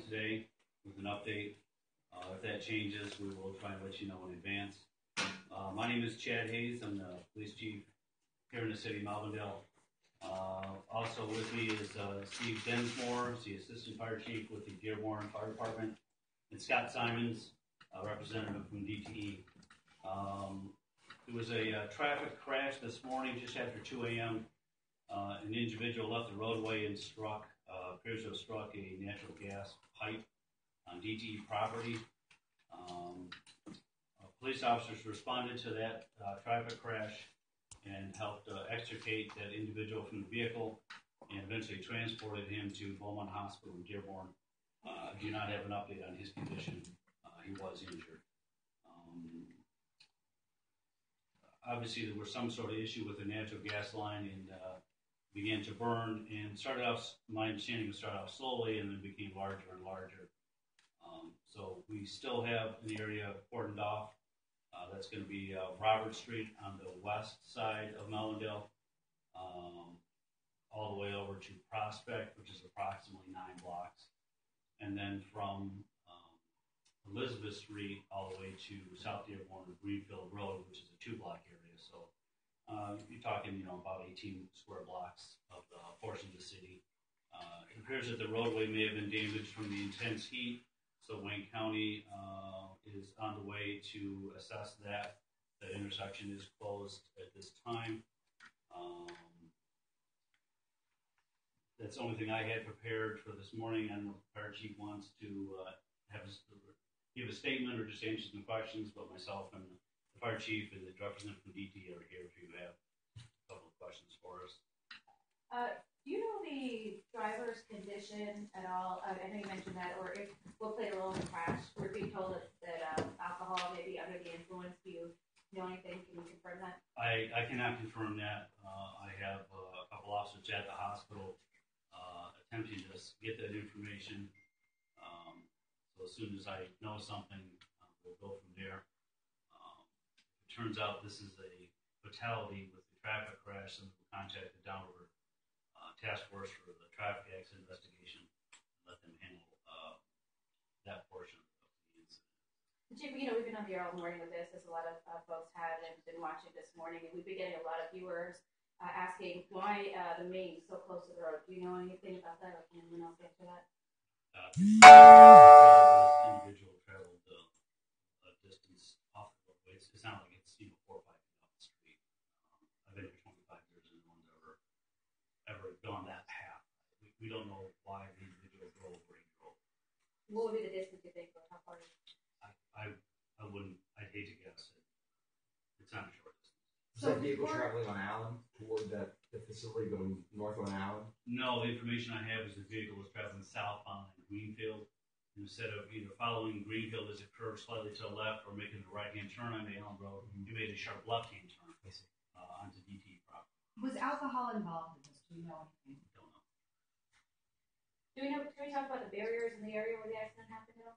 today with an update. If that changes, we will try and let you know in advance. My name is Chad Hayes. I'm the police chief here in the city of Melvindale. Also with me is Steve Densmore, the assistant fire chief with the Dearborn Fire Department, and Scott Simons, a representative from DTE. There was a traffic crash this morning just after 2 a.m. An individual left the roadway and appears to have struck a natural gas pipe on DTE property. Police officers responded to that traffic crash and helped extricate that individual from the vehicle and eventually transported him to Beaumont Hospital in Dearborn. I do not have an update on his condition. He was injured. Obviously, there was some sort of issue with the natural gas line and began to burn and started off, my understanding, it started off slowly and then became larger and larger. So we still have an area cordoned off. That's going to be Robert Street on the west side of Melvindale, all the way over to Prospect, which is approximately 9 blocks. And then from Elizabeth Street all the way to South Dearborn to Greenfield Road, which is a 2-block area. So you're talking, about 18 square blocks of the portion of the city. It appears that the roadway may have been damaged from the intense heat. So Wayne County is on the way to assess that. That intersection is closed at this time. That's the only thing I had prepared for this morning. I don't know if the fire chief wants to give a statement or just answer some questions, but myself and the fire chief and the representative from DT are here if you have a couple of questions for us. Do you know the driver's condition at all? I know you mentioned that, or if what played a role in the crash. We're being told that alcohol may be under the influence. Do you know anything? Can you confirm that? I cannot confirm that. I have a couple officers at the hospital attempting to get that information. So as soon as I know something, we'll go from there. If it turns out this is a fatality with the traffic crash, then we'll contact the Downriver Task Force for the traffic accident investigation and let them handle that portion of the incident. Chief, we've been on the air all morning with this, as a lot of folks have, and been watching this morning, and we've been getting a lot of viewers asking why the main is so close to the road. Do you know anything about that, or can anyone else answer that? Individual traveled a distance off the roadway. It's not like it's 4 or 5 feet off the street. I've been here 25 years, and no one's ever gone that path. We don't know why the individual drove where he drove. What would be the distance you think, or how far? I wouldn't. I'd hate to guess it. It's not a short distance. Is that vehicle traveling on Allen toward the facility going north on Allen? No, the information I have is the vehicle was traveling southbound in Greenfield. Instead of either following Greenfield as it curves slightly to the left or making a right-hand turn on the Allen Road, you made a sharp left-hand turn onto DT property. Was alcohol involved in this? Do you know anything? Don't know. Can we talk about the barriers in the area where the accident happened at all?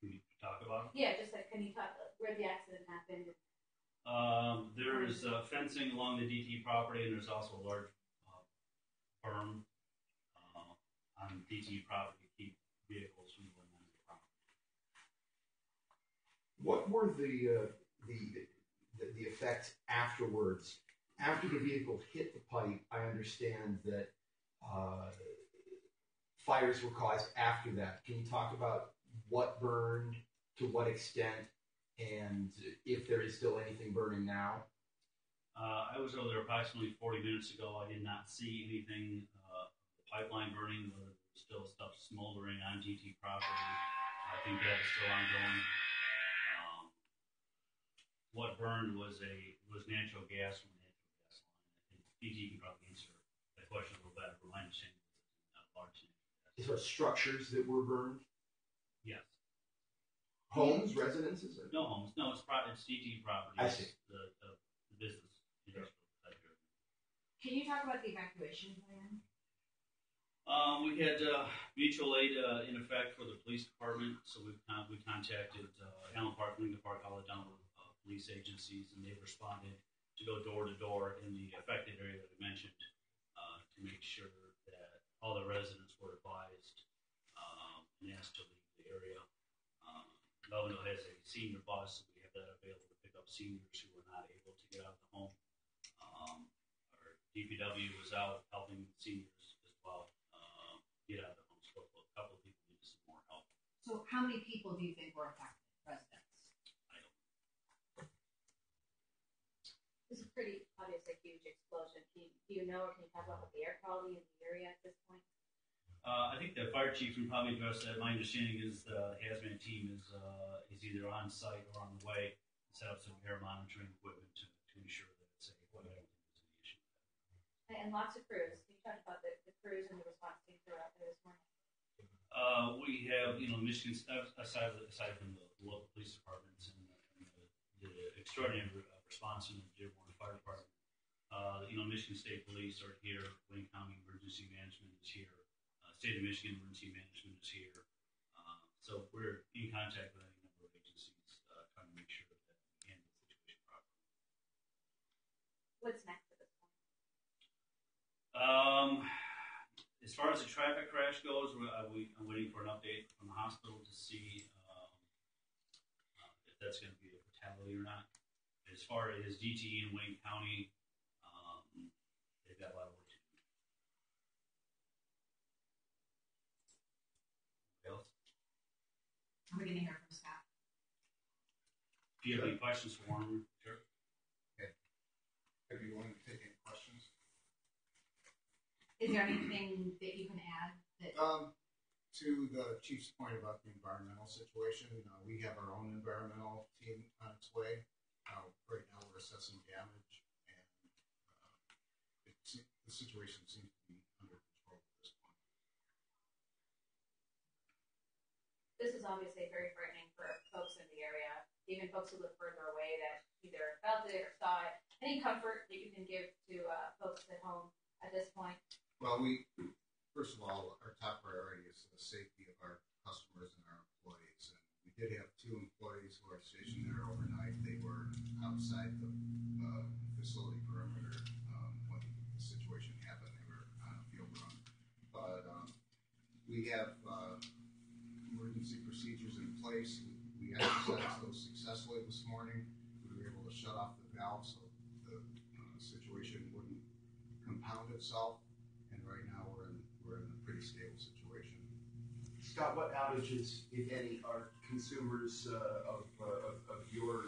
Can you talk about it? Yeah, just like, can you talk where the accident happened? There is fencing along the DT property, and there's also a large berm on DT property to keep vehicles from going on the property. What were the effects afterwards? After the vehicle hit the pipe, I understand that fires were caused after that. Can you talk about what burned, to what extent, and if there is still anything burning now? I was over there approximately 40 minutes ago. I did not see anything, the pipeline burning, but there was still stuff smoldering on DT property. I think that is still ongoing. What burned was natural gas from a natural gas line. I think DT can probably answer that question a little better, but my understanding is it's not large natural gas. Is there structures that were burned? Yes. Homes, residences? Or? No homes. No, it's DT property. I see. The business. Can you talk about the evacuation plan? We had mutual aid in effect for the police department, so we contacted Allen Park, Lincoln Park, all the Downriver police agencies, and they responded to go door to door in the affected area that I mentioned to make sure that all the residents were advised parents to leave the area. Melvindale has a senior bus, so we have that available to pick up seniors who are not able to get out of the home. Our DPW was out helping seniors as well get out of the home. So a couple of people need some more help. So how many people do you think were affected, residents? I don't. This is pretty obviously a huge explosion. Do you know, or can you talk about the air quality in the area at this point? I think the fire chief can probably address that. My understanding is the hazmat team is either on site or on the way to set up some air monitoring equipment to ensure that it's safe. But I don't think there's any issue with that. And lots of crews. Can you talk about the crews and the response teams that are out there this morning? We have, Michigan, aside from the local police departments and the extraordinary response from the Dearborn Fire Department, Michigan State Police are here. Wayne County Emergency Management is here. State of Michigan Emergency Management is here. So we're in contact with any number of agencies trying to make sure that we handle the situation properly. What's next at this point? As far as the traffic crash goes, I'm waiting for an update from the hospital to see if that's going to be a fatality or not. As far as DTE in Wayne County, they've got a lot of work to do. Else? Are we going to hear from Scott? Do you have any questions for Warren? Sure. Okay. Are you willing to take any questions? Is there anything that you can add? To the chief's point about the environmental situation, we have our own environmental team on its way. Right now we're assessing damage, and the situation seems to be under control at this point. This is obviously very frightening for folks in the area, even folks who live further away that either felt it or saw it. Any comfort that you can give to folks at home at this point? Well, first of all, our top priority is the safety of our customers and our employees. And we did have 2 employees who are stationed there overnight. They were outside the facility perimeter when the situation happened. They were on a field run. But we have emergency procedures in place. We exercised those successfully this morning. We were able to shut off the valve so the situation wouldn't compound itself. And right now we're in a pretty stable situation. Scott, what outages, if any, are consumers of your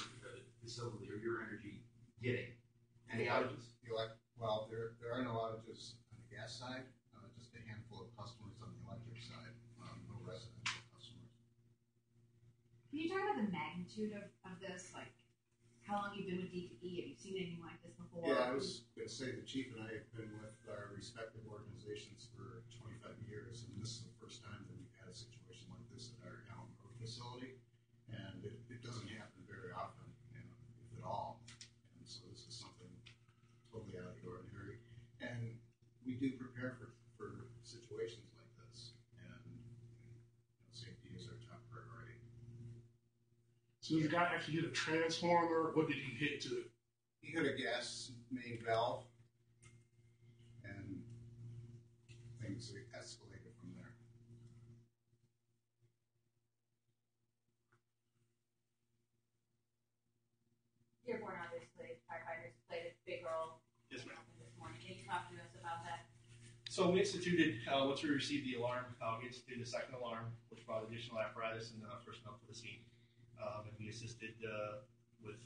facility or your energy getting? Any outages? Well, there are no outages on the gas side, just a handful of customers on the electric side, no residential customers. Can you talk about the magnitude of this? Like, how long you've been with DTE? Have you seen anything like this before? Yeah, I was going to say the chief and I have been with our respective organizations for 25 years, and this is the first time that we've had a situation like this at our Allen Road facility, and it doesn't happen very often, if at all. And so this is something totally out of the ordinary. And we do prepare for situations like this, and safety is our top priority. So did the guy actually hit a transformer? What did he hit to? He hit a gas main valve, and things escalated from there. Dearborn, obviously, firefighters played a big role. Yes, ma'am. This morning. Can you talk to us about that? So we instituted, once we received the alarm, we instituted a second alarm, which brought additional apparatus and personnel to the scene. And we assisted with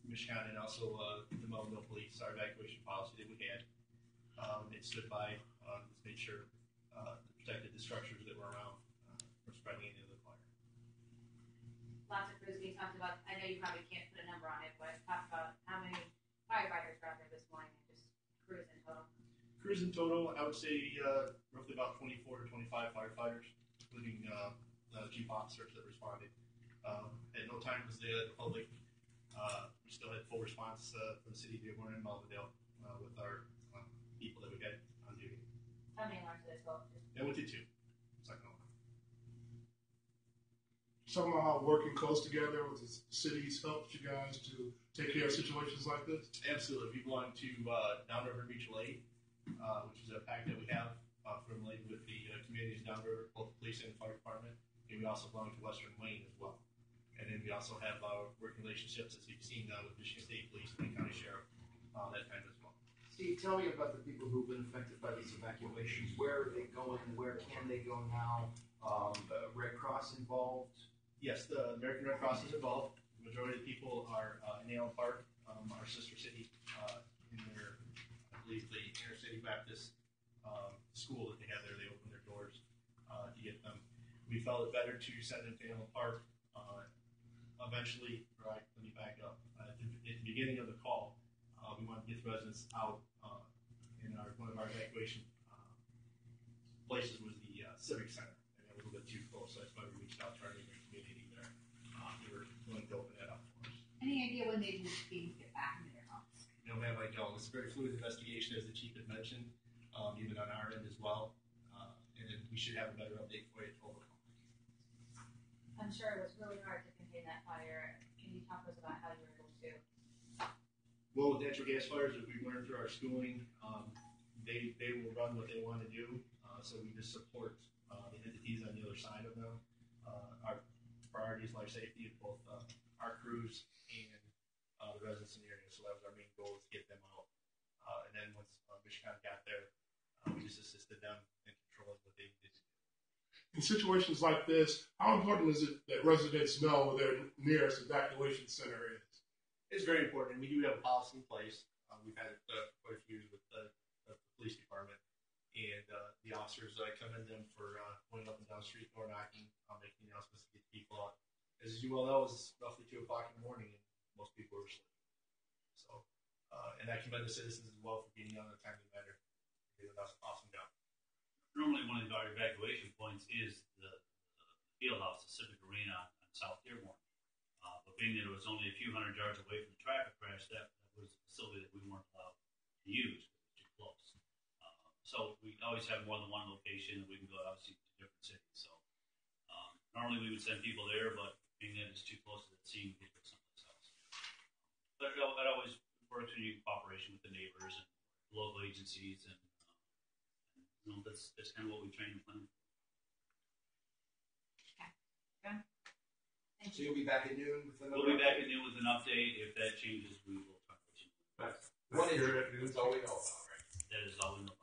Michigan and also the Melvindale Police, our evacuation policy that we had. It stood by, made sure protected the structures that were around from spreading any of the fire. Lots of crews being talked about. I know you probably can't put a number on it, but talk about how many firefighters were out there this morning and just crews in total. Crews in total, I would say roughly about 24 to 25 firefighters, including chief officers that responded. At no time was the public. We still had full response from the city of Dearborn and Melvindale with our people that we had on duty. How many alarms did this go? And we did 2. Second alarm. Somehow working close together with the cities helped you guys to take care of situations like this? Absolutely. We belong to Downriver Mutual Aid, which is a pact that we have formulated with the communities downriver, both the police and the fire department. also belong to Western Wayne as well. And then we also have working relationships, as you've seen, with Michigan State Police, Wayne County Sheriff, that kind of as well. Steve, tell me about the people who've been affected by these evacuations. Where are they going? Where can they go now? Red Cross involved? Yes, the American Red Cross is involved. The majority of the people are in Allen Park, our sister city, in their, I believe, the Inner City Baptist school that they have there. They open their doors to get them. We felt it better to send them to Allen Park. Eventually, right, let me back up. At the beginning of the call, we wanted to get the residents out. In one of our evacuation places was the Civic Center, and that was a little bit too close, so that's why we reached out to our neighboring community there. They were willing to open that up for us. Any idea when they will be able to get back into their homes? No, ma'am, I don't. It's a very fluid investigation, as the chief had mentioned, even on our end as well. And then we should have a better update for you over. I'm sure it was really hard to contain that fire. Can you talk to us about how you were able to? Well, with natural gas fires, as we learned through our schooling, they will run what they want to do. So we just support the entities on the other side of them. Our priority is life safety of both our crews and the residents in the area. So that was our main goal, is to get them out. And then once Michigan got there, we just assisted them in controlling what they needed to do. In situations like this, how important is it that residents know where their nearest evacuation center is? It's very important, and we do have a policy in place. We've had it quite a few years with the police department, and the officers commend them for going up and down the street, door knocking, making announcements to get people out. As you well know, it's roughly 2 o'clock in the morning, and most people are asleep. So, and I commend the citizens as well for being on a timely manner. They did an awesome job. Normally, one of our evacuation points is the field house, the Civic Arena on South Dearborn. But being that it was only a few hundred yards away from the traffic crash, that was a facility that we weren't allowed to use because it was too close. So we always have more than one location, and we can go obviously to different cities. So normally we would send people there, but being that it's too close to the scene, we get someplace else. But that always works in cooperation with the neighbors and local agencies, and that's kind of what we train and plan. Okay. So you'll be back at noon with another. We'll be back at noon with an update. If that changes, we will try to let you know. What is it? That's all we know about, right? That is all we know.